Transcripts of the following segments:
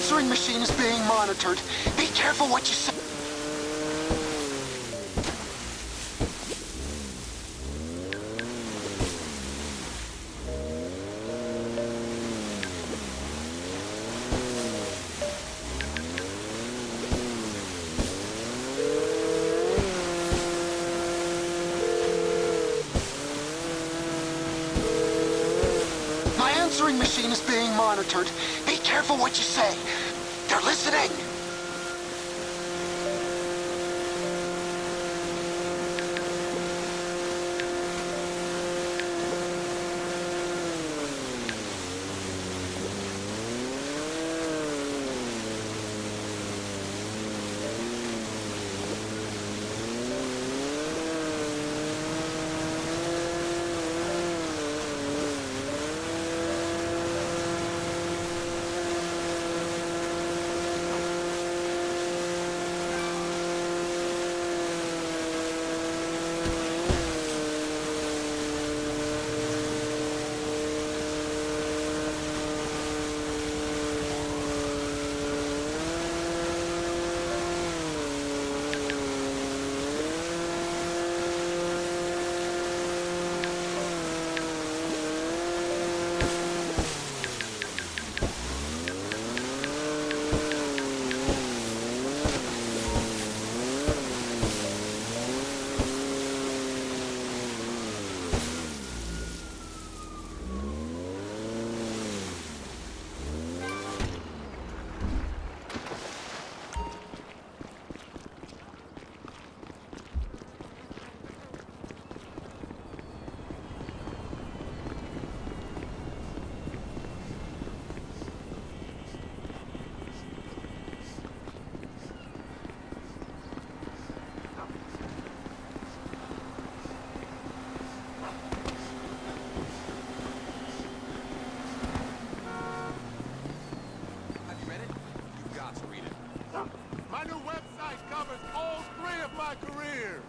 answering machine is being monitored. Be careful what you say. My answering machine is being monitored. Be careful what you say. They're listening. My new website covers all 3 of my careers.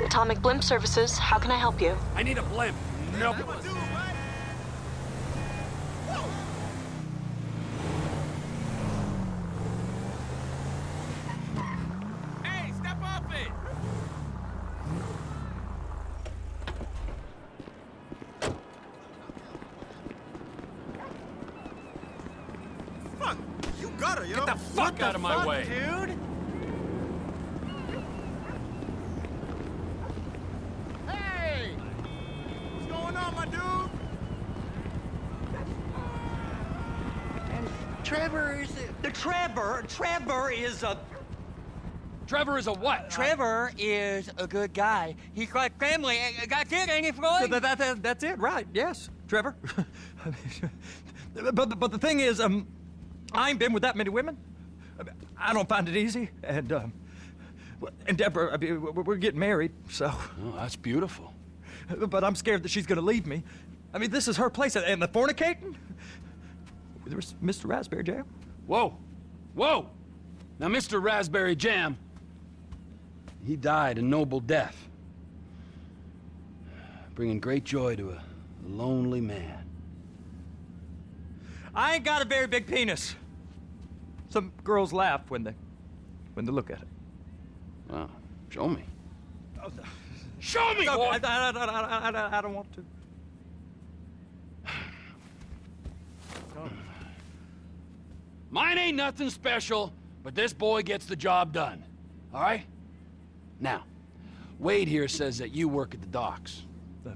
Atomic Blimp Services, how can I help you? I need a blimp. Nope. Hey, step off it! Fuck! You got her, yo! Get the fuck out of my way. dude! Hey! What's going on, my dude? Trevor is a Trevor is a what? Trevor is a good guy. He's like family. That's it, ain't it, Floyd? That's it, right? Yes, Trevor. but the thing is, I ain't been with that many women. I don't find it easy, and Deborah, I mean, we're getting married, so. Oh, that's beautiful. But I'm scared that she's gonna leave me. I mean, this is her place, and the fornicating. There's Mr. Raspberry Jam. Whoa. Whoa. Now, Mr. Raspberry Jam, he died a noble death, bringing great joy to a lonely man. I ain't got a very big penis. Some girls laugh when they look at it. Wow. Show me. Oh, no. Show me, No, boy! I don't want to. Mine ain't nothing special, but this boy gets the job done. All right? Now, Wade here says that you work at the docks.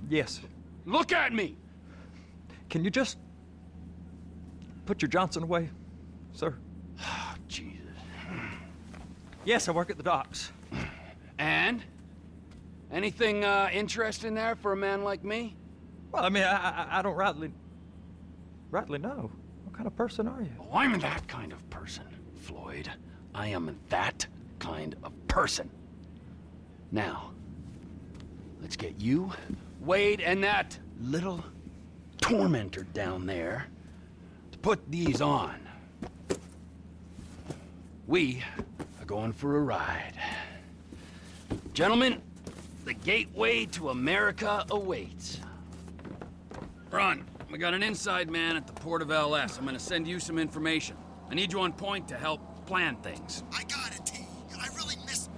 Yes. Look at me! Can you just put your Johnson away, sir? Oh, Jesus. Yes, I work at the docks. And? Anything interesting there for a man like me? Well, I mean, I don't rightly know. What kind of person are you? Oh, I'm that kind of person, Floyd. I am that kind of person. Now, let's get you, Wade, and that little tormentor down there to put these on. We are going for a ride. Gentlemen, the gateway to America awaits. Ron, we got an inside man at the port of LS. I'm gonna send you some information. I need you on point to help plan things. I got it, T. I really miss...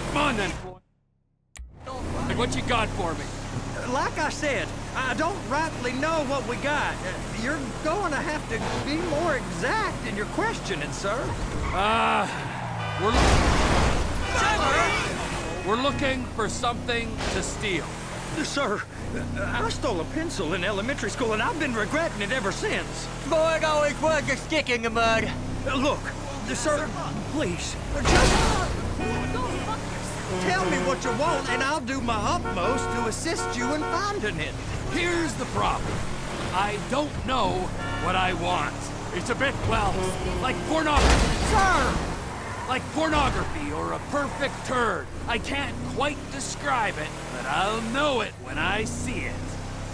Come on then, Floyd. What you got for me? Like I said, I don't rightly know what we got. You're going to have to be more exact in your questioning, sir. We're looking for something to steal. Sir, I stole a pencil in elementary school, and I've been regretting it ever since. Floyd always was a stick in the mud. Look, sir, please, just tell me what you want, and I'll do my utmost to assist you in finding it. Here's the problem. I don't know what I want. It's a bit, well, like pornography. Sir! Like pornography or a perfect turd. I can't quite describe it, but I'll know it when I see it.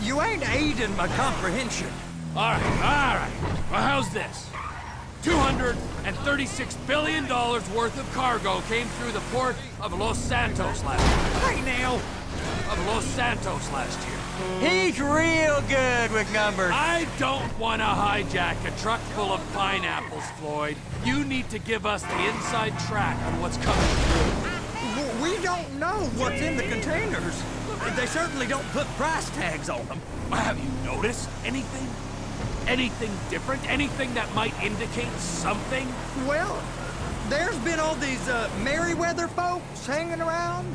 You ain't aiding my comprehension. All right. Well, how's this? $236 billion worth of cargo came through the port of Los Santos last year. Hey, now! Of Los Santos last year. He's real good with numbers. I don't want to hijack a truck full of pineapples, Floyd. You need to give us the inside track on what's coming through. We don't know what's in the containers. They certainly don't put price tags on them. Have you noticed anything? Anything different? Anything that might indicate something? Well, there's been all these Merryweather folks hanging around.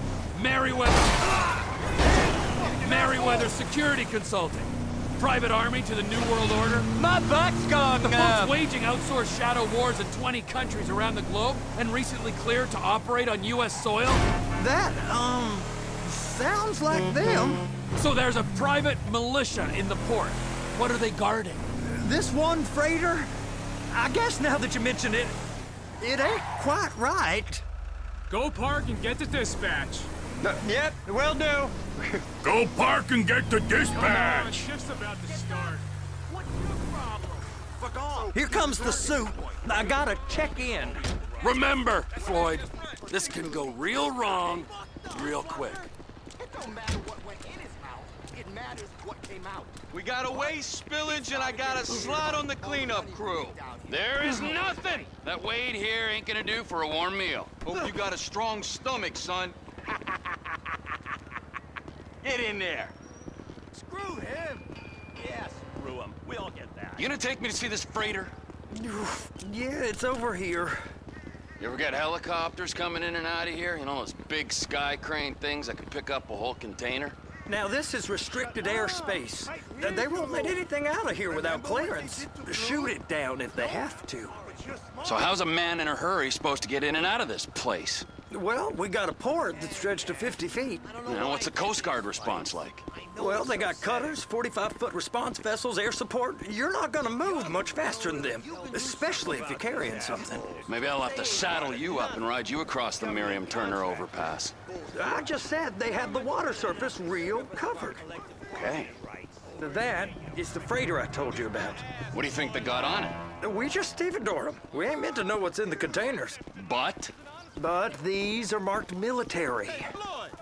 Merryweather Security Consulting. Private army to the New World Order. My butt's gone The numb. folks waging outsourced shadow wars in 20 countries around the globe and recently cleared to operate on U.S. soil. That, sounds like them. So there's a private militia in the port. What are they guarding? This one freighter, I guess now that you mention it, it ain't quite right. Go park and get the dispatch. Yep, will do. Go park and get the dispatch. Shift's about to start. What's your problem? Fuck off. Here comes the suit. I gotta check in. Remember, Floyd, this can go real wrong real quick. It don't matter what went in his mouth. It matters what came out. We got a waste spillage and I got a slot on the cleanup crew. There is nothing that Wade here ain't gonna do for a warm meal. Hope you got a strong stomach, son. Get in there. Screw him. Yeah, screw him. We all get that. You gonna take me to see this freighter? Yeah, it's over here. You ever got helicopters coming in and out of here? You know, those big sky crane things that can pick up a whole container? Now, this is restricted airspace. They won't let anything out of here without clearance. Shoot it down if they have to. So how's a man in a hurry supposed to get in and out of this place? Well, we got a port that's stretched to 50 feet. You know, what's the Coast Guard response like? Well, they got cutters, 45-foot response vessels, air support. You're not gonna move much faster than them, especially if you're carrying something. Maybe I'll have to saddle you up and ride you across the Miriam Turner overpass. I just said they have the water surface real covered. Okay. That is the freighter I told you about. What do you think they got on it? We just stevedore them. We ain't meant to know what's in the containers. But? But these are marked military.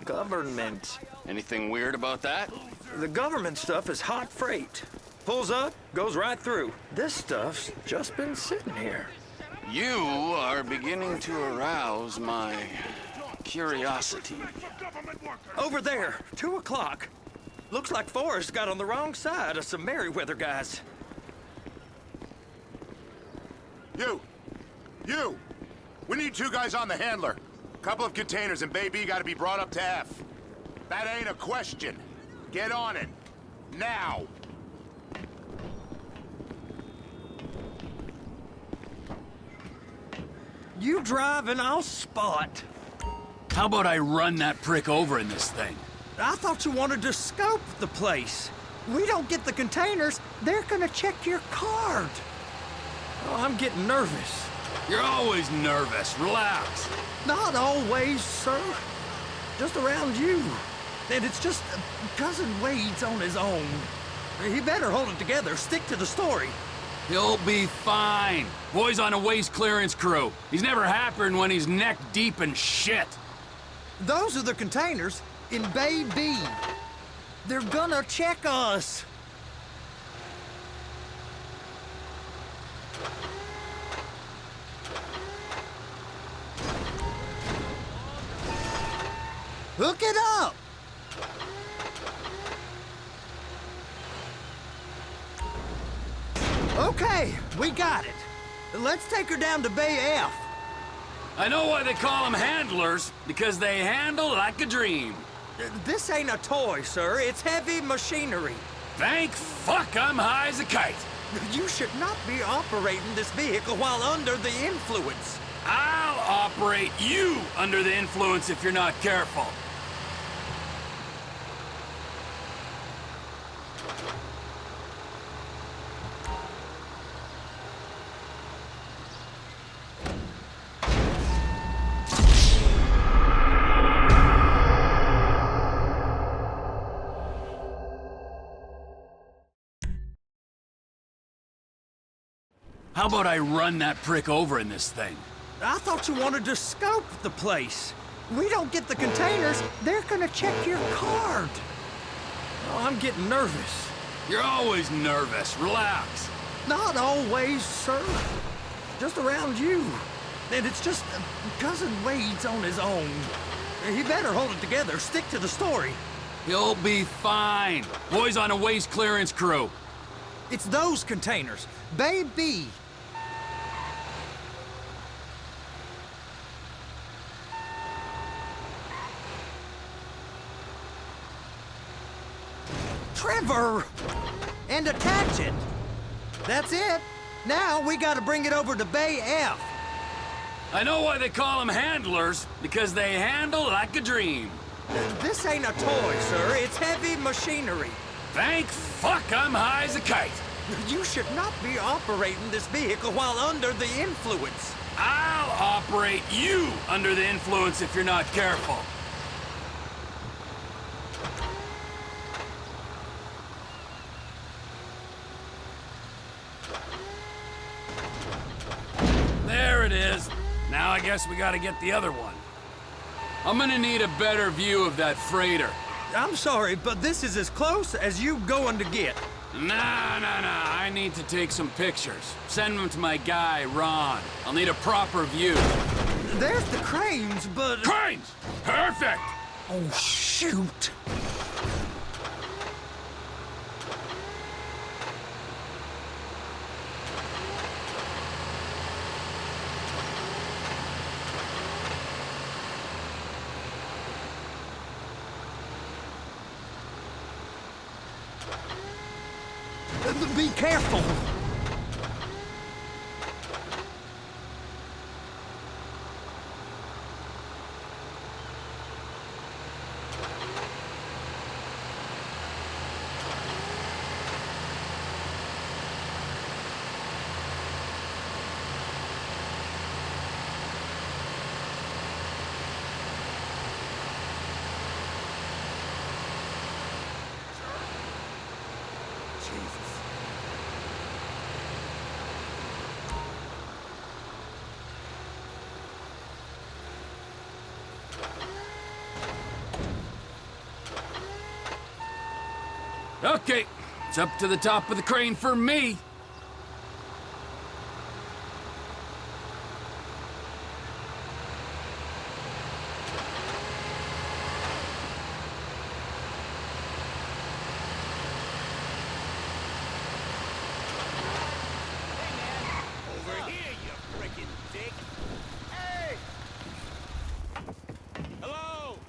Government. Anything weird about that? The government stuff is hot freight. Pulls up, goes right through. This stuff's just been sitting here. You are beginning to arouse my curiosity. Over there, 2 o'clock. Looks like Forrest got on the wrong side of some Merryweather guys. You! We need 2 guys on the handler. Couple of containers and Baby gotta be brought up to F. That ain't a question. Get on it. Now! You drive and I'll spot. How about I run that prick over in this thing? I thought you wanted to scope the place. We don't get the containers, they're gonna check your card. Oh, I'm getting nervous. You're always nervous. Relax. Not always, sir. Just around you. And it's just Cousin Wade's on his own. He better hold it together, stick to the story. He'll be fine. Boy's on a waste clearance crew. He's never happier than when he's neck deep in shit. Those are the containers in Bay B. They're gonna check us. Hook it up! Okay, we got it. Let's take her down to Bay F. I know why they call them handlers, because they handle like a dream. This ain't a toy, sir. It's heavy machinery. Thank fuck I'm high as a kite. You should not be operating this vehicle while under the influence. I'll operate you under the influence if you're not careful. How about I run that prick over in this thing? I thought you wanted to scope the place. We don't get the containers, they're gonna check your card. Oh, I'm getting nervous. You're always nervous. Relax. Not always, sir. Just around you. And it's just Cousin Wade's on his own. He better hold it together, stick to the story. You'll be fine. Boy's on a waste clearance crew. It's those containers. Bay B. Trevor! And attach it. That's it. Now we gotta bring it over to Bay F. I know why they call them handlers, because they handle like a dream. This ain't a toy, sir. It's heavy machinery. Thank fuck I'm high as a kite. You should not be operating this vehicle while under the influence. I'll operate you under the influence if you're not careful. There it is. Now I guess we gotta get the other one. I'm gonna need a better view of that freighter. I'm sorry, but this is as close as you going to get. Nah. I need to take some pictures. Send them to my guy, Ron. I'll need a proper view. There's the cranes, but... Cranes! Perfect! Oh, shoot. Be careful! Okay, it's up to the top of the crane for me. Over here, you frickin' dick. Hey! Hello?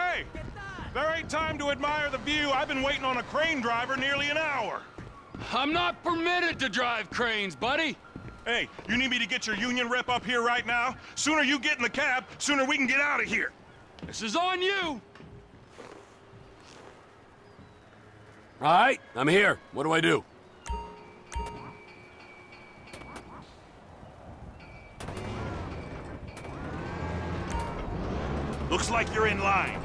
Hey! There ain't time to admire the view. I've been waiting on a crane driver nearly an hour. I'm not permitted to drive cranes, buddy. Hey, you need me to get your union rep up here right now? Sooner you get in the cab, sooner we can get out of here. This is on you. All right, I'm here. What do I do? Looks like you're in line.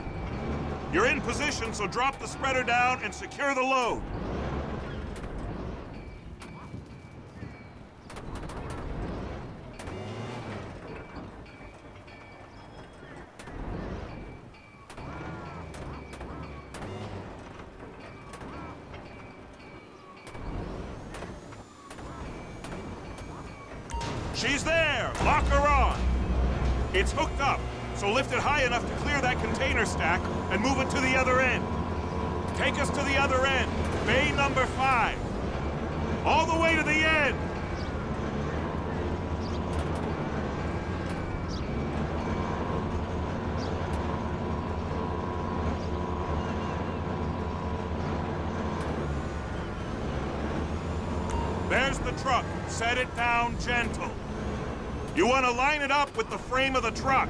You're in position, so drop the spreader down and secure the load. She's there! Lock her on! It's hooked up, so lift it high enough to clear that container stack and move it to the other end. Take us to the other end, bay number 5. All the way to the end! There's the truck. Set it down gentle. You want to line it up with the frame of the truck.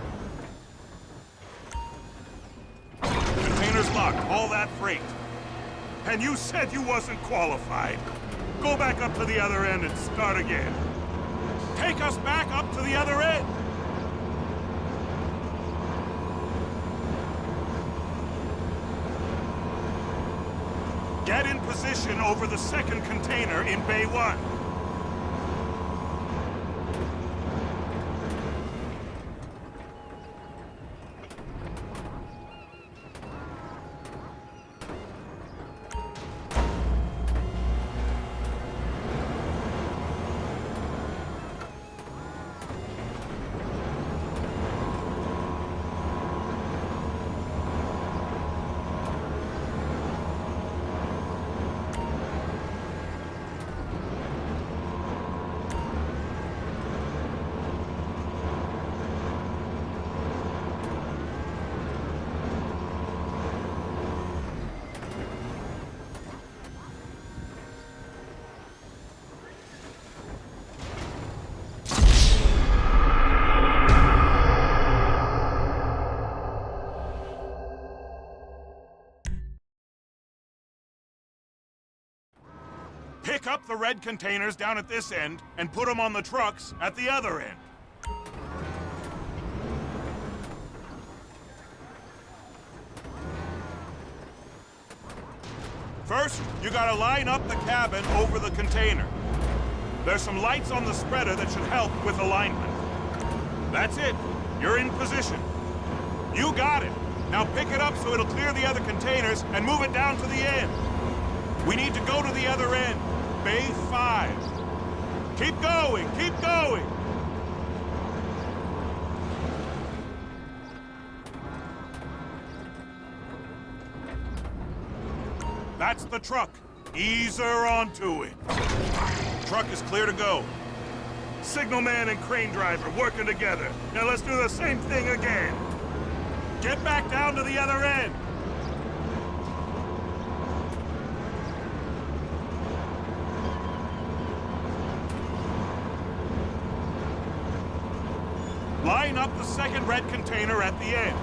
Container's locked, all that freight. And you said you wasn't qualified. Go back up to the other end and start again. Take us back up to the other end. Get in position over the second container in Bay 1. Pick up the red containers down at this end and put them on the trucks at the other end. First, you gotta line up the cabin over the container. There's some lights on the spreader that should help with alignment. That's it. You're in position. You got it. Now pick it up so it'll clear the other containers and move it down to the end. We need to go to the other end. Bay 5. Keep going, keep going! That's the truck. Ease her onto it. Truck is clear to go. Signalman and crane driver working together. Now let's do the same thing again. Get back down to the other end. Line up the second red container at the end.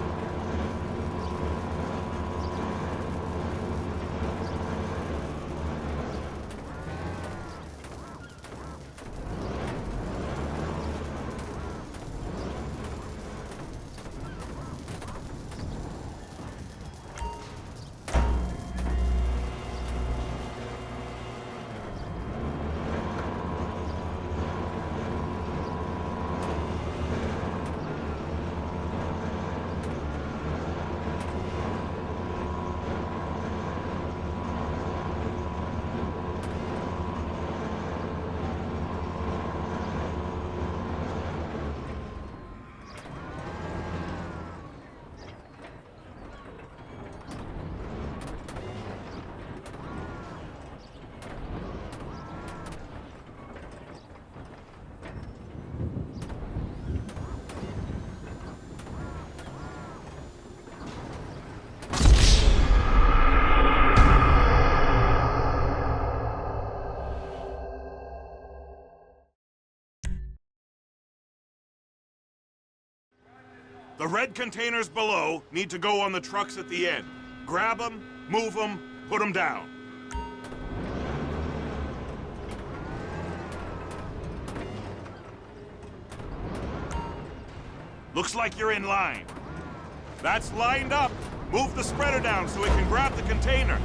The red containers below need to go on the trucks at the end. Grab them, move them, put them down. Looks like you're in line. That's lined up. Move the spreader down so it can grab the container.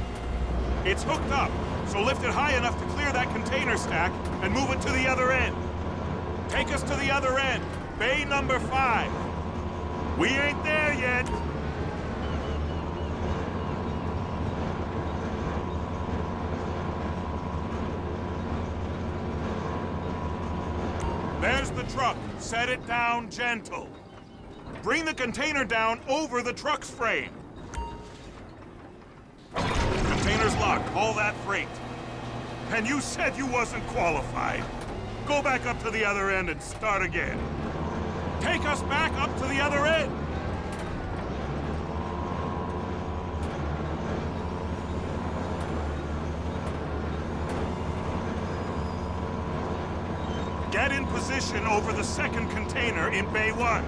It's hooked up, so lift it high enough to clear that container stack and move it to the other end. Take us to the other end, bay number 5. We ain't there yet. There's the truck. Set it down gentle. Bring the container down over the truck's frame. Container's locked. Haul that freight. And you said you wasn't qualified. Go back up to the other end and start again. Take us back up to the other end. Get in position over the second container in Bay 1.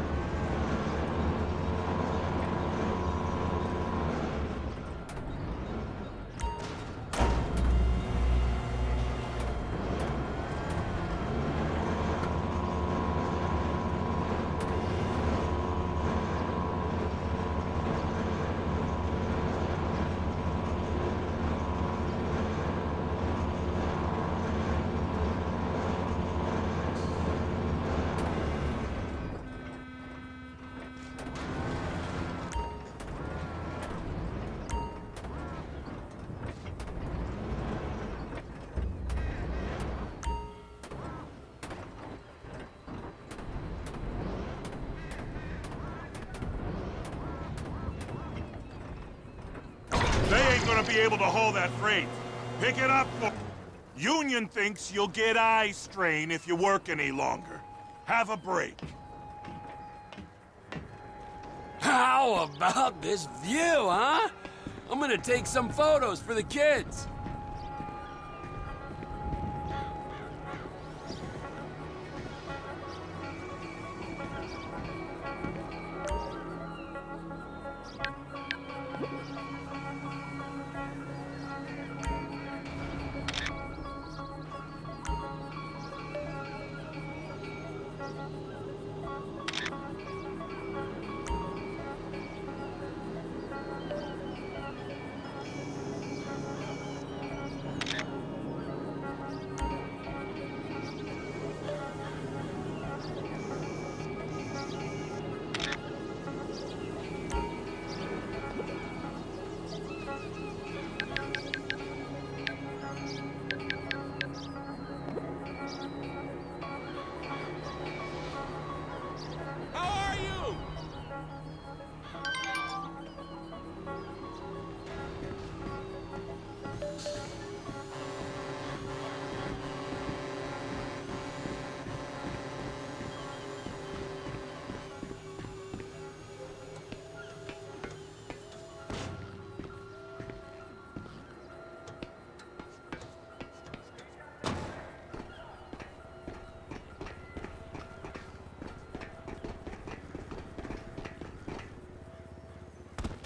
They ain't gonna be able to haul that freight. Pick it up. Union thinks you'll get eye strain if you work any longer. Have a break. How about this view, huh? I'm gonna take some photos for the kids.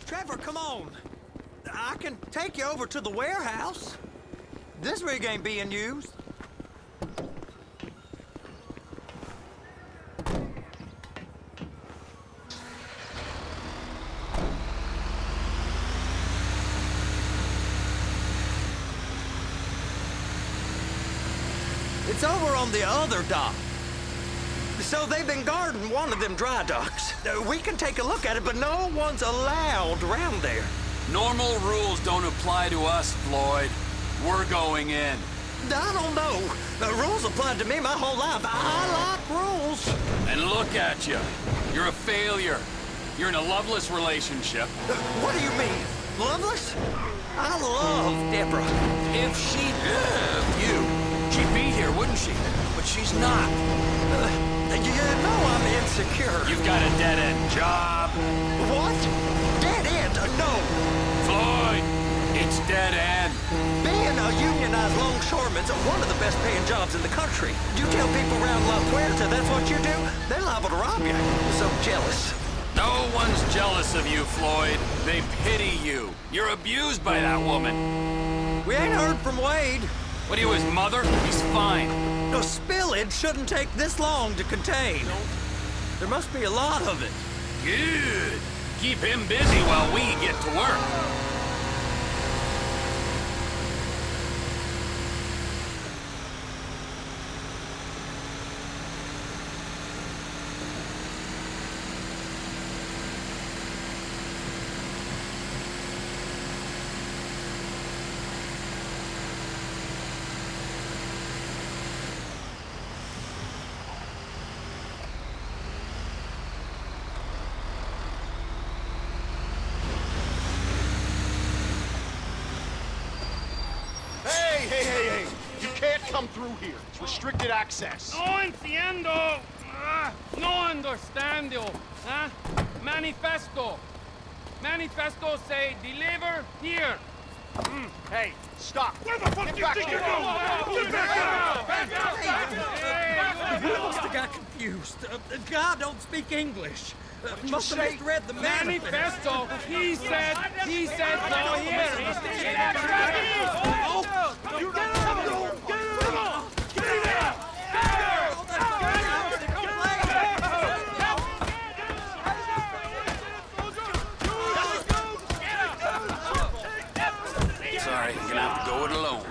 Trevor, come on. I can take you over to the warehouse. This rig ain't being used. It's over on the other dock. So they've been guarding one of them dry docks. We can take a look at it, but no one's allowed around there. Normal rules don't apply to us, Floyd. We're going in. I don't know. The rules applied to me my whole life. I like rules. And look at you. You're a failure. You're in a loveless relationship. What do you mean? Loveless? I love Deborah. If she loved you, she'd be here, wouldn't she? But she's not. You know I'm insecure. You've got a dead-end job. What? Dead end? No. Floyd, it's dead end. Being a unionized longshoreman's one of the best paying jobs in the country. You tell people around La Puerta that's what you do, they're liable to rob you. So jealous. No No one's jealous of you, Floyd. They pity you. You're abused by that woman. We ain't heard from Wade. What are you, his mother? He's fine. The spillage shouldn't take this long to contain. There must be a lot of it. Good. Keep him busy while we get to work. Hey! You can't come through here. It's restricted access. No entiendo. No understando. Huh? Manifesto. Manifesto say deliver here. Hey, stop. Where the fuck Get do you back think here. you're going? Get back out! He must have got confused. The guy don't speak English. Must have misread the manifesto. Manifesto. He said no here. Sorry, you're gonna have to go it alone.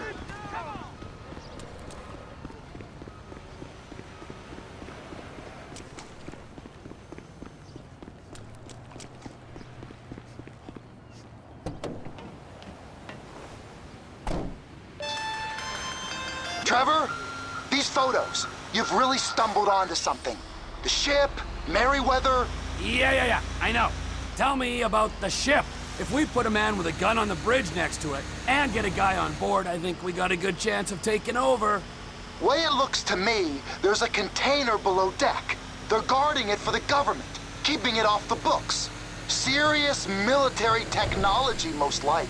Trevor, these photos. You've really stumbled onto something. The ship, Merryweather. Yeah. I know. Tell me about the ship. If we put a man with a gun on the bridge next to it and get a guy on board, I think we got a good chance of taking over. Way it looks to me, there's a container below deck. They're guarding it for the government, keeping it off the books. Serious military technology, most like.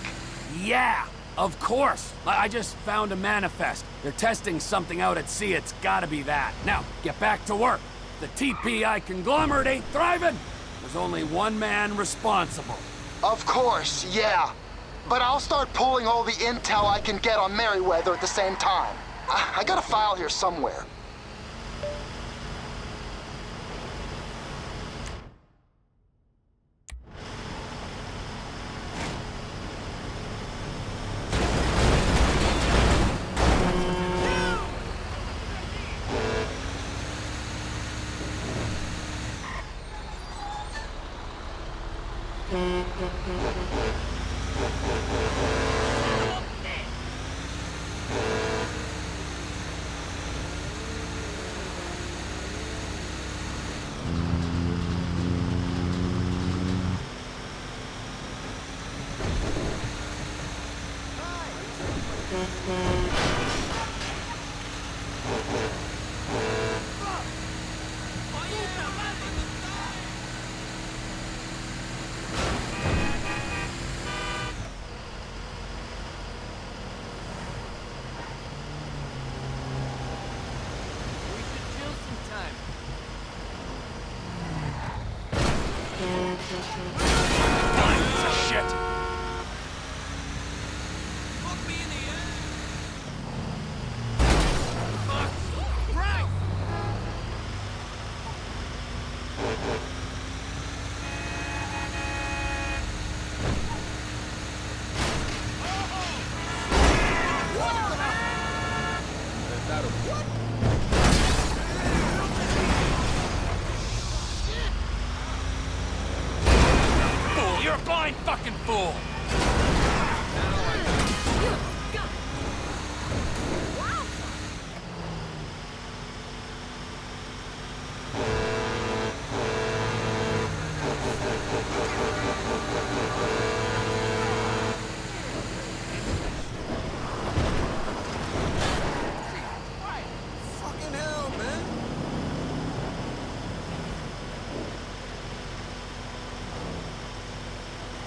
Yeah, of course. I just found a manifest. They're testing something out at sea. It's gotta be that. Now, get back to work. The TPI conglomerate ain't thriving. There's only one man responsible. Of course, yeah. But I'll start pulling all the intel I can get on Merryweather at the same time. I got a file here somewhere. Shit. Fool, you're a blind fucking fool. Fucking hell, man.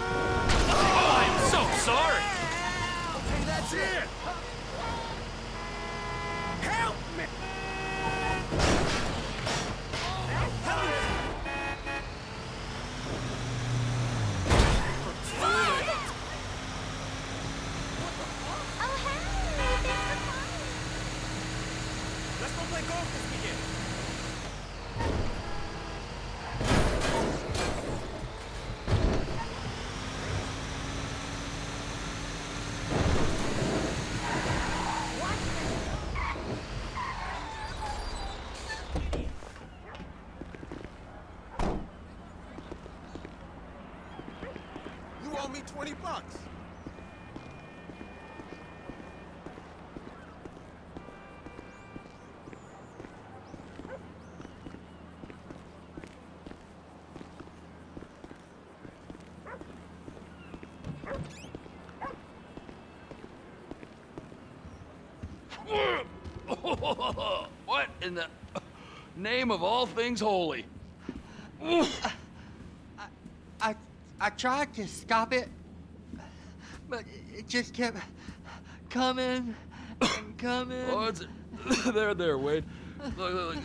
Oh, I'm so sorry. You owe me $20. What in the name of all things holy? I tried to stop it, but it just kept coming and coming. Oh, it's there, Wade. Look,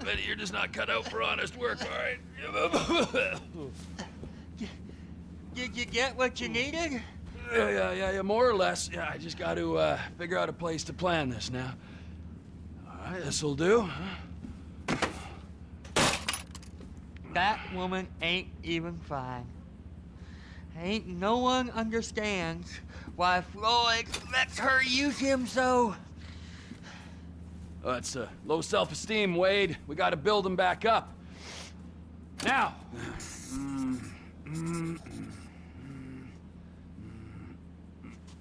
Benny, you're just not cut out for honest work, all right? Did you get what you needed? Yeah, more or less. Yeah, I just got to figure out a place to plan this now. All right, this'll do. That woman ain't even fine. Ain't no one understands why Floyd lets her use him so. Oh, it's low self-esteem, Wade. We got to build him back up. Now.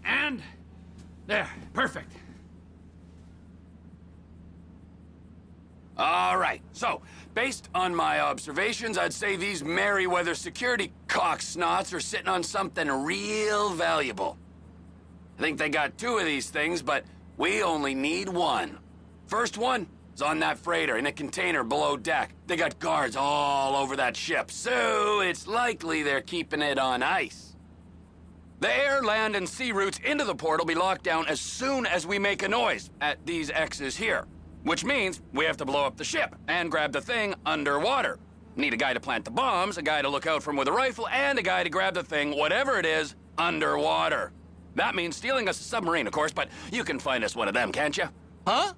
And there, perfect. All right, so, based on my observations, I'd say these Merryweather security cocksnots are sitting on something real valuable. I think they got 2 of these things, but we only need 1. First one is on that freighter in a container below deck. They got guards all over that ship, so it's likely they're keeping it on ice. The air, land, and sea routes into the port will be locked down as soon as we make a noise at these X's here. Which means we have to blow up the ship and grab the thing underwater. Need a guy to plant the bombs, a guy to look out for 'em with a rifle, and a guy to grab the thing, whatever it is, underwater. That means stealing us a submarine, of course, but you can find us one of them, can't you? Huh?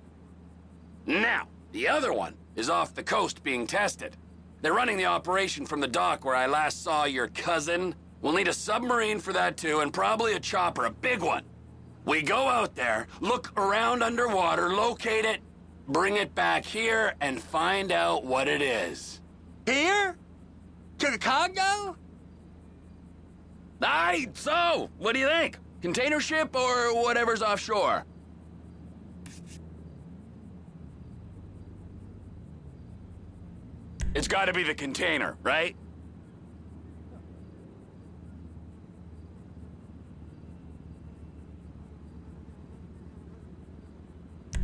Now, the other one is off the coast being tested. They're running the operation from the dock where I last saw your cousin. We'll need a submarine for that too, and probably a chopper, a big one. We go out there, look around underwater, locate it, bring it back here, and find out what it is. Here? To the Congo? Aye, so, what do you think? Container ship or whatever's offshore? It's gotta be the container, right?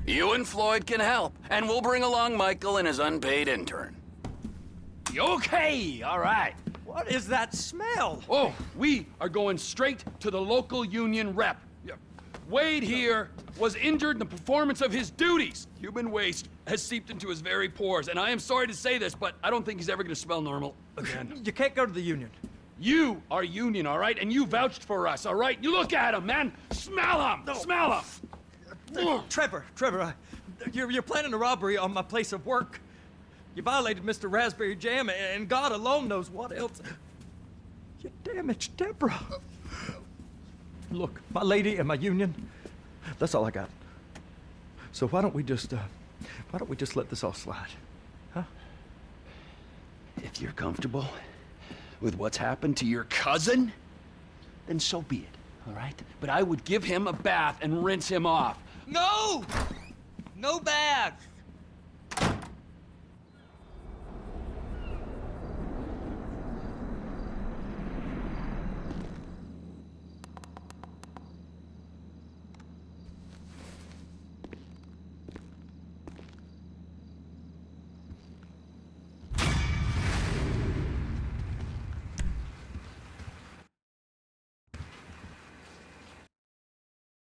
You and Floyd can help, and we'll bring along Michael and his unpaid intern. Okay, all right. What is that smell? Oh, we are going straight to the local union rep. Wade here was injured in the performance of his duties. Human waste has seeped into his very pores, and I am sorry to say this, but I don't think he's ever gonna smell normal again. You can't go to the union. You are union, all right? And you vouched for us, all right? You look at him, man. Smell him. No. Smell him. Trevor, you're planning a robbery on my place of work. You violated Mr. Raspberry Jam, and God alone knows what else. You damaged Deborah. Look, my lady and my union, that's all I got. So why don't we just let this all slide, huh? If you're comfortable with what's happened to your cousin, then so be it, all right? But I would give him a bath and rinse him off. No! No bath!